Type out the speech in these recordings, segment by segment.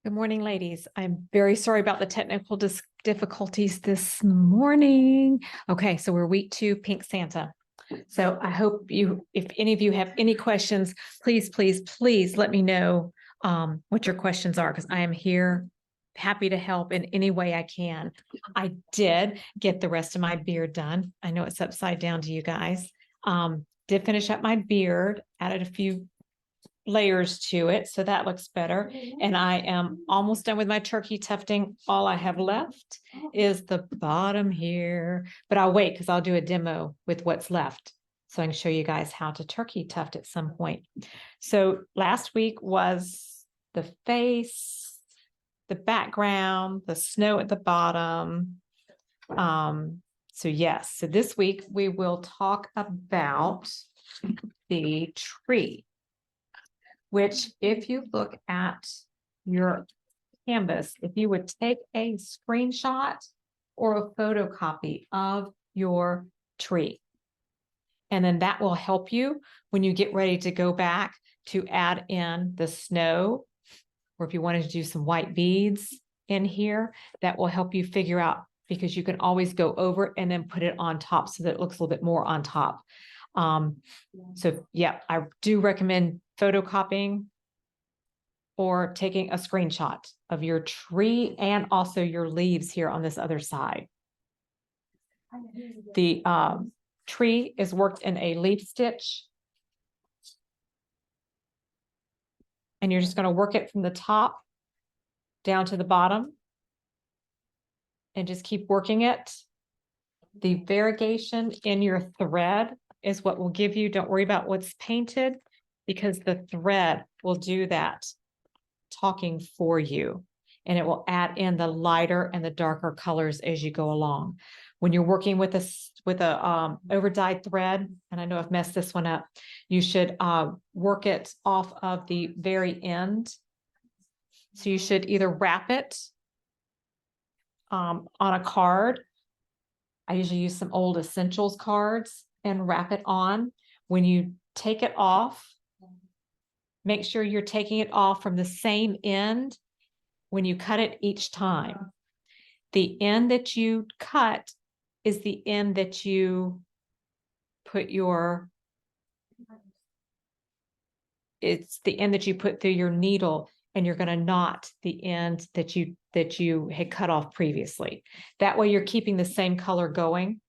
Good morning, ladies. I'm very sorry about the technical difficulties this morning. Okay, so we're week 2, Pink Santa. So I hope if any of you have any questions, please let me know what your questions are, because I am here happy to help in any way I can. I did get the rest of my beard done. I know it's upside down to you guys. Did finish up my beard, added a few layers to it, so that looks better. And I am almost done with my turkey tufting. All I have left is the bottom here, but I'll wait because I'll do a demo with what's left so I can show you guys how to turkey tuft at some point. So last week was the face, the background, the snow at the bottom. So yes, so this week we will talk about the tree, which if you look at your canvas, if you would take a screenshot or a photocopy of your tree, and then that will help you when you get ready to go back to add in the snow, or if you wanted to do some white beads in here, that will help you figure out, because you can always go over it and then put it on top so that it looks a little bit more on top. So yeah, I do recommend photocopying or taking a screenshot of your tree and also your leaves here on this other side. The tree is worked in a leaf stitch. And you're just going to work it from the top down to the bottom and just keep working it. The variegation in your thread is what will give you, don't worry about what's painted, because the thread will do that talking for you, and it will add in the lighter and the darker colors as you go along. When you're working with a over dyed thread, and I know I've messed this one up, you should work it off of the very end. So you should either wrap it on a card. I usually use some old essentials cards and wrap it on. When you take it off, make sure you're taking it off from the same end when you cut it each time. The end that you cut is the end that you put it's the end that you put through your needle, and you're going to knot the end that you had cut off previously. That way you're keeping the same color going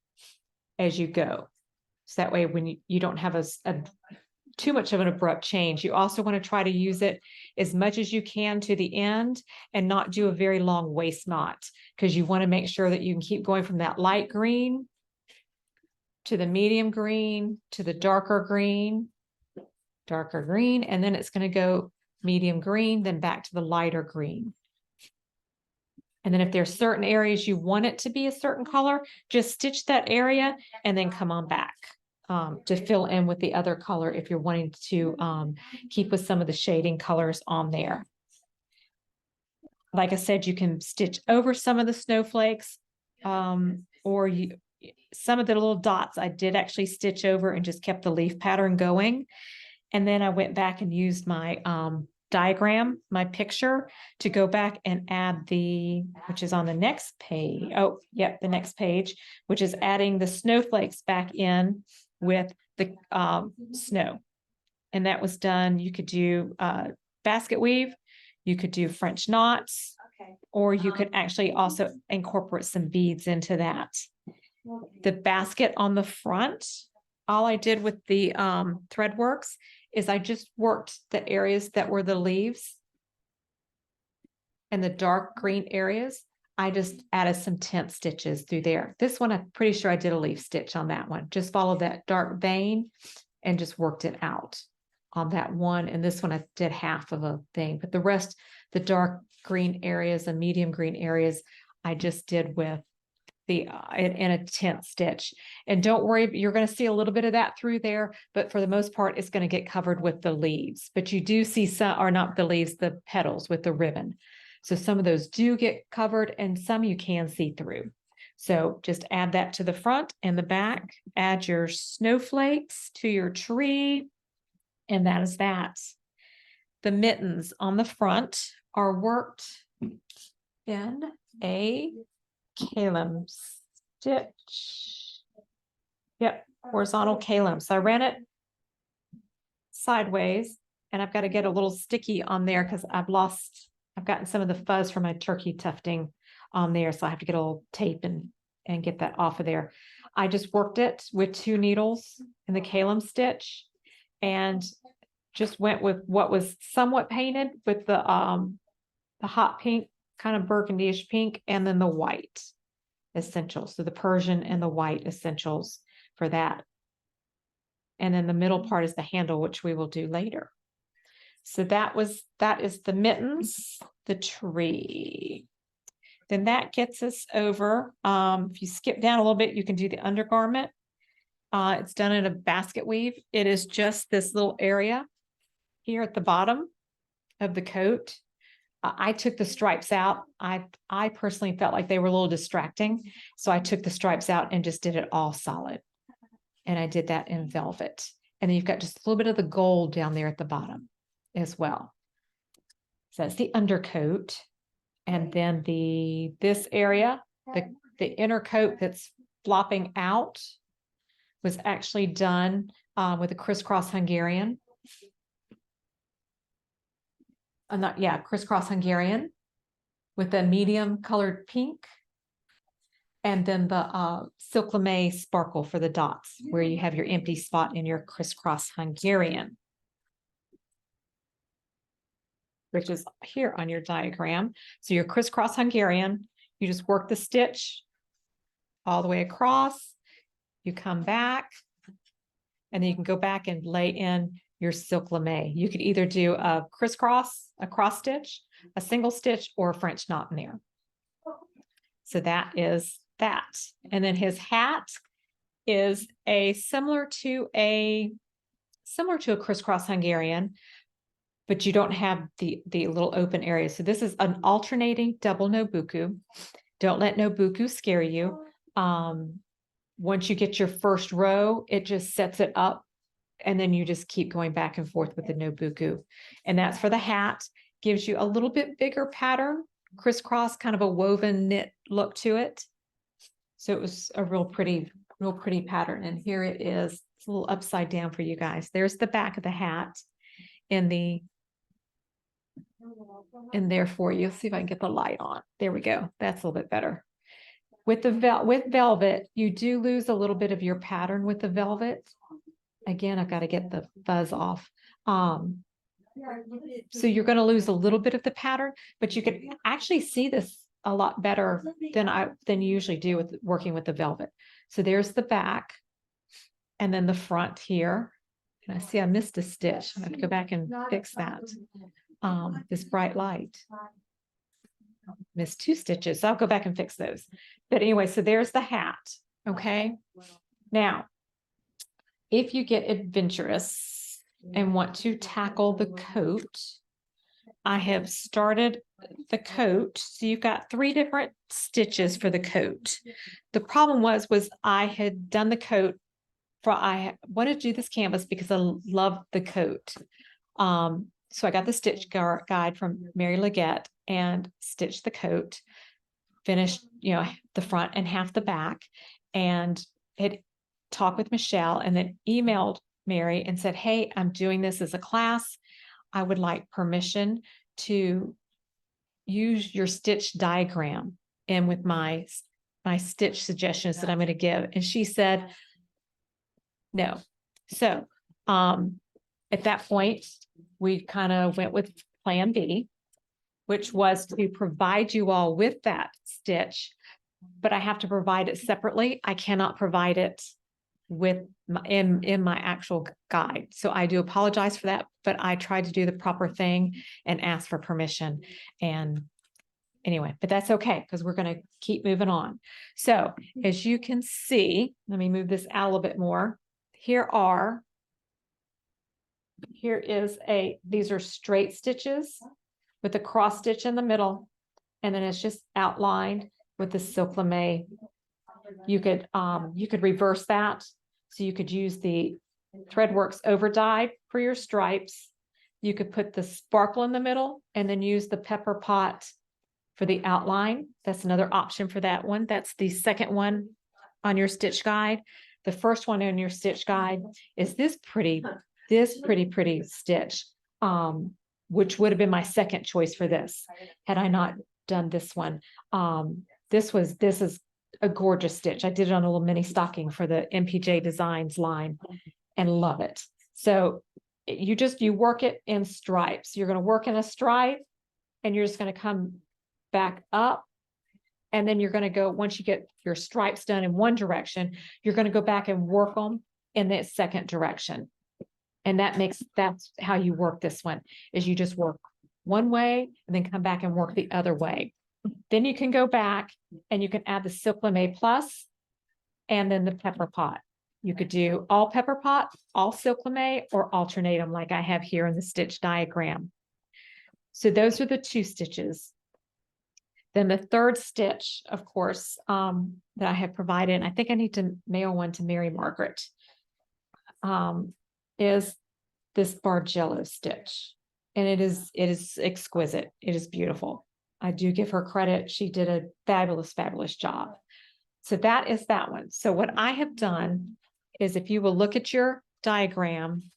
as you go. So that way when you don't have a too much of an abrupt change. You also want to try to use it as much as you can to the end and not do a very long waist knot, because you want to make sure that you can keep going from that light green to the medium green to the darker green, and then it's going to go medium green, then back to the lighter green. And then if there's certain areas you want it to be a certain color, just stitch that area and then come on back to fill in with the other color if you're wanting to keep with some of the shading colors on there. Like I said, you can stitch over some of the snowflakes, or some of the little dots I did actually stitch over and just kept the leaf pattern going. And then I went back and used my diagram, my picture, to go back and add which is on the next page. Oh, yep, the next page, which is adding the snowflakes back in with the snow. And that was done. You could do basket weave, you could do French knots, or you could actually also incorporate some beads into that. The basket on the front, all I did with the Threadworks is I just worked the areas that were the leaves and the dark green areas. I just added some tent stitches through there. This one, I'm pretty sure I did a leaf stitch on that one. Just followed that dark vein and just worked it out on that one. And this one, I did half of a thing, but the rest, the dark green areas and medium green areas, I just did with in a tent stitch. And don't worry, you're going to see a little bit of that through there, but for the most part, it's going to get covered with the leaves. But you do see some, or not the leaves, the petals with the ribbon. So some of those do get covered and some you can see through. So just add that to the front and the back, add your snowflakes to your tree, and that is that. The mittens on the front are worked in a Kalem stitch. Yep, horizontal Kalem. So I ran it sideways, and I've got to get a little sticky on there because I've gotten some of the fuzz from my turkey tufting on there. So I have to get a little tape and get that off of there. I just worked it with 2 needles in the Kalem stitch and just went with what was somewhat painted with the hot pink, kind of burgundy-ish pink, and then the white essentials. So the Persian and the white essentials for that. And then the middle part is the handle, which we will do later. So that is the mittens, the tree. Then that gets us over. If you skip down a little bit, you can do the undergarment. It's done in a basket weave. It is just this little area here at the bottom of the coat. I took the stripes out. I personally felt like they were a little distracting. So I took the stripes out and just did it all solid. And I did that in velvet. And then you've got just a little bit of the gold down there at the bottom as well. So that's the undercoat. And then this area, the inner coat that's flopping out was actually done with a crisscross Hungarian. Crisscross Hungarian with a medium colored pink. And then the silk lame sparkle for the dots where you have your empty spot in your crisscross Hungarian, which is here on your diagram. So your crisscross Hungarian, you just work the stitch all the way across, you come back, and then you can go back and lay in your silk lame. You could either do a crisscross, a cross stitch, a single stitch, or a French knot in there. So that is that. And then his hat is similar to a crisscross Hungarian, but you don't have the little open area. So this is an alternating double nobuku. Don't let nobuku scare you. Once you get your first row, it just sets it up, and then you just keep going back and forth with the nobuku. And that's for the hat. Gives you a little bit bigger pattern, crisscross, kind of a woven knit look to it. So it was a real pretty pattern. And here it is. It's a little upside down for you guys. There's the back of the hat in there for you. See if I can get the light on. There we go. That's a little bit better. With velvet, you do lose a little bit of your pattern with the velvet. Again, I've got to get the fuzz off. So you're going to lose a little bit of the pattern, but you can actually see this a lot better than you usually do with working with the velvet. So there's the back, and then the front here. And I see I missed a stitch. I have to go back and fix that. This bright light. Missed 2 stitches. So I'll go back and fix those. But anyway, so there's the hat. Okay. Now, if you get adventurous and want to tackle the coat, I have started the coat. So you've got 3 different stitches for the coat. The problem was I had done the coat I wanted to do this canvas because I love the coat. So I got the stitch guide from Mary Leggett and stitched the coat, finished, the front and half the back, and had talked with Michelle and then emailed Mary and said, hey, I'm doing this as a class. I would like permission to use your stitch diagram and with my stitch suggestions that I'm going to give. And she said, no. So, at that point, we kind of went with plan B, which was to provide you all with that stitch, but I have to provide it separately. I cannot provide it in my actual guide. So I do apologize for that, but I tried to do the proper thing and ask for permission. And anyway, but that's okay because we're going to keep moving on. So as you can see, let me move this out a little bit more. These are straight stitches with a cross stitch in the middle, and then it's just outlined with the silk lame. You could reverse that, so you could use the Threadworks over die for your stripes. you could put the sparkle in the middle and then use the pepper pot for the outline. That's another option for that one. That's the second one on your stitch guide. The first one on your stitch guide is this pretty stitch, which would have been my second choice for this had I not done this one. This is a gorgeous stitch. I did it on a little mini stocking for the MPJ Designs line and love it. So you work it in stripes. You're going to work in a stripe and you're just going to come back up. And then you're going to go, once you get your stripes done in one direction, you're going to go back and work them in that second direction. And that's how you work this one, is you just work one way and then come back and work the other way. Then you can go back and you can add the Silk Lame Plus and then the pepper pot. You could do all pepper pot, all Silk Lame, or alternate them like I have here in the stitch diagram. So those are the 2 stitches. Then the third stitch, of course, that I have provided, I think I need to mail one to Mary Margaret, is this Bargello stitch. And it is exquisite. It is beautiful. I do give her credit. She did a fabulous, fabulous job. So that is that one. So what I have done is, if you will look at your diagram,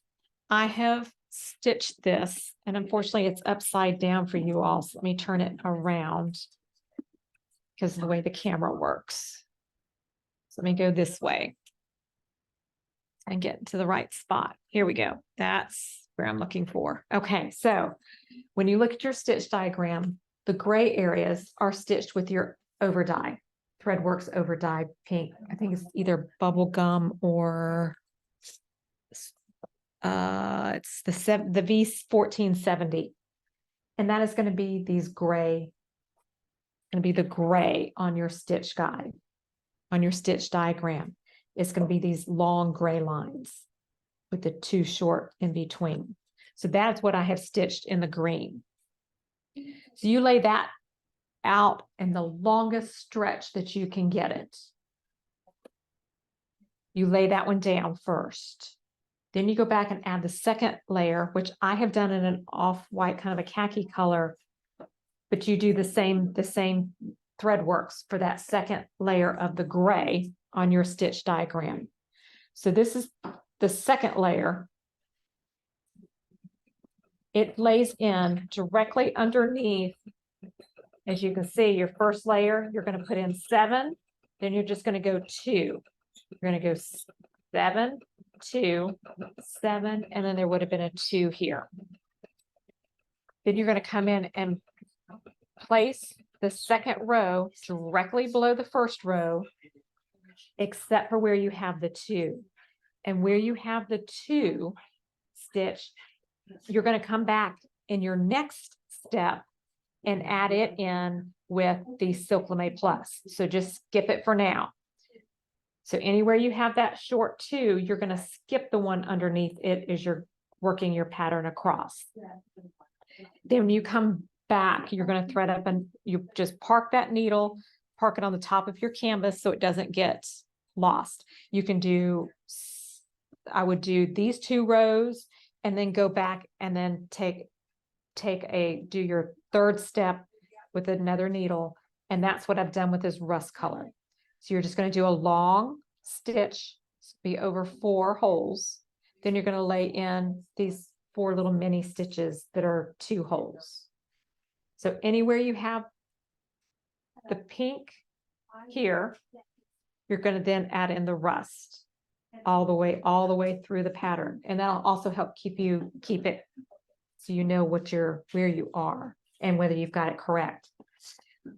I have stitched this, and unfortunately it's upside down for you all. So let me turn it around because of the way the camera works. So let me go this way and get to the right spot. Here we go. That's where I'm looking for. Okay, so when you look at your stitch diagram, the gray areas are stitched with your over dye, Threadworks over dye pink. I think it's either bubble gum or it's the V1470. And that is going to be these gray, going to be the gray on your stitch guide, on your stitch diagram. It's going to be these long gray lines with the 2 short in between. So that's what I have stitched in the green. So you lay that out in the longest stretch that you can get it. You lay that one down first. Then you go back and add the second layer, which I have done in an off-white, kind of a khaki color, but you do the same thread works for that second layer of the gray on your stitch diagram. So this is the second layer. It lays in directly underneath. As you can see, your first layer, you're going to put in 7, then you're just going to go 2. You're going to go 7, 2, 7, and then there would have been a 2 here. Then you're going to come in and place the second row directly below the first row, except for where you have the 2. And where you have the 2 stitch, you're going to come back in your next step and add it in with the Silk Lame Plus. So just skip it for now. So anywhere you have that short 2, you're going to skip the one underneath it as you're working your pattern across. Then when you come back, you're going to thread up and you just park that needle, park it on the top of your canvas so it doesn't get lost. You can do, I would do these 2 rows and then go back and then do your third step with another needle. And that's what I've done with this rust color. So you're just going to do a long stitch, be over 4 holes. Then you're going to lay in these 4 little mini stitches that are 2 holes. So anywhere you have the pink here, you're going to then add in the rust all the way through the pattern. And that'll also help keep it so you know where you are and whether you've got it correct.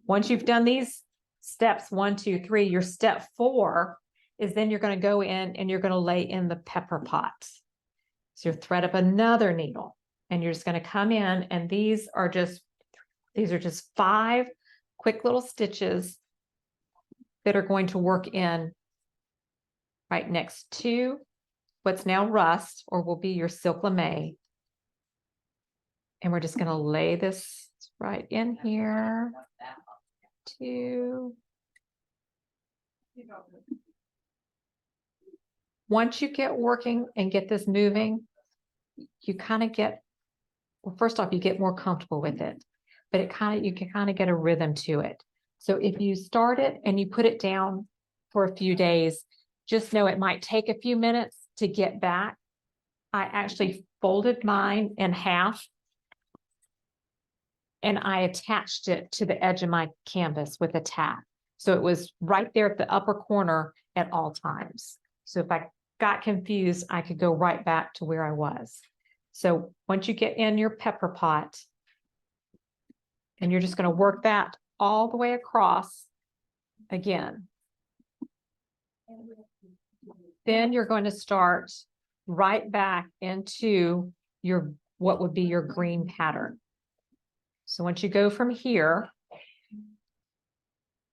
Once you've done these steps 1, 2, 3, your step 4 is then you're going to go in and you're going to lay in the pepper pot. So you thread up another needle and you're just going to come in, and these are just 5 quick little stitches that are going to work in right next to what's now rust, or will be your Silk Lame. And we're just going to lay this right in here. 2. Once you get working and get this moving, you kind of get well, first off, you get more comfortable with it, but you can kind of get a rhythm to it. So if you start it and you put it down for a few days, just know it might take a few minutes to get back. I actually folded mine in half and I attached it to the edge of my canvas with a tack. So it was right there at the upper corner at all times. So if I got confused, I could go right back to where I was. So once you get in your pepper pot, and you're just going to work that all the way across again. Then you're going to start right back into your what would be your green pattern. So once you go from here,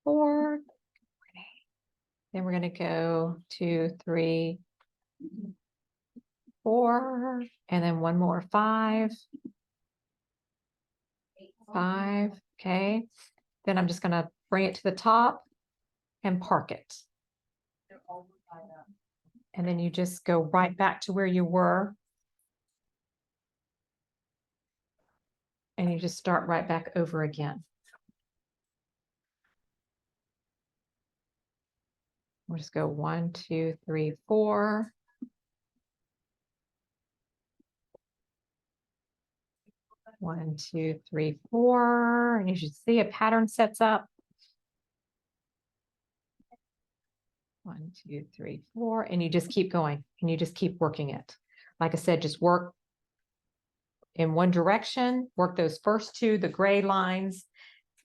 4, then we're going to go 2, 3, 4, and then one more 5, 5. Okay. Then I'm just going to bring it to the top and park it. And then you just go right back to where you were. And you just start right back over again. We'll just go 1, 2, 3, 4. One, 2, 3, 4. And you should see a pattern sets up. 1, 2, 3, 4. And you just keep going and you just keep working it. Like I said, just work in one direction, work those first 2, the gray lines.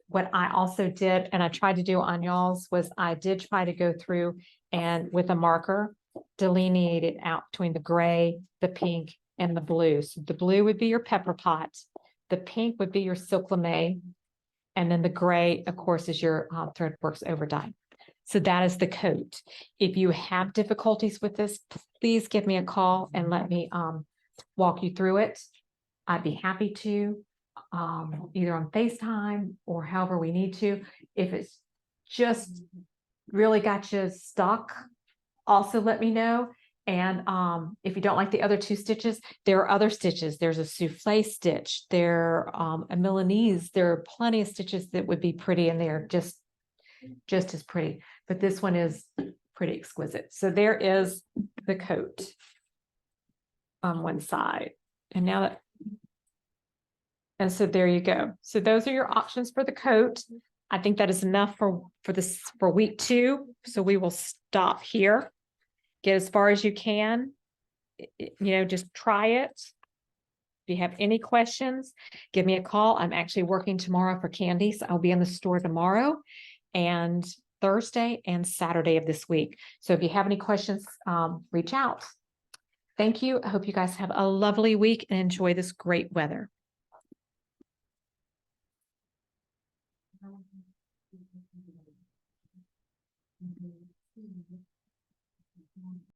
What I also did, and I tried to do on y'all's, was I did try to go through and with a marker, delineate it out between the gray, the pink, and the blue. So the blue would be your pepper pot. The pink would be your silk lame. And then the gray, of course, is your Threadworks Overdye. So that is the coat. If you have difficulties with this, please give me a call and let me walk you through it. I'd be happy to, either on FaceTime or however we need to. If it's just really got you stuck, also let me know. And if you don't like the other 2 stitches, there are other stitches. There's a souffle stitch. There a Milanese. There are plenty of stitches that would be pretty in there, just as pretty. But this one is pretty exquisite. So there is the coat on one side. And now that, and so there you go. So those are your options for the coat. I think that is enough for week 2. So we will stop here. Get as far as you can, just try it. If you have any questions, give me a call. I'm actually working tomorrow for Candy, so I'll be in the store tomorrow and Thursday and Saturday of this week. So if you have any questions, reach out. Thank you. I hope you guys have a lovely week and enjoy this great weather.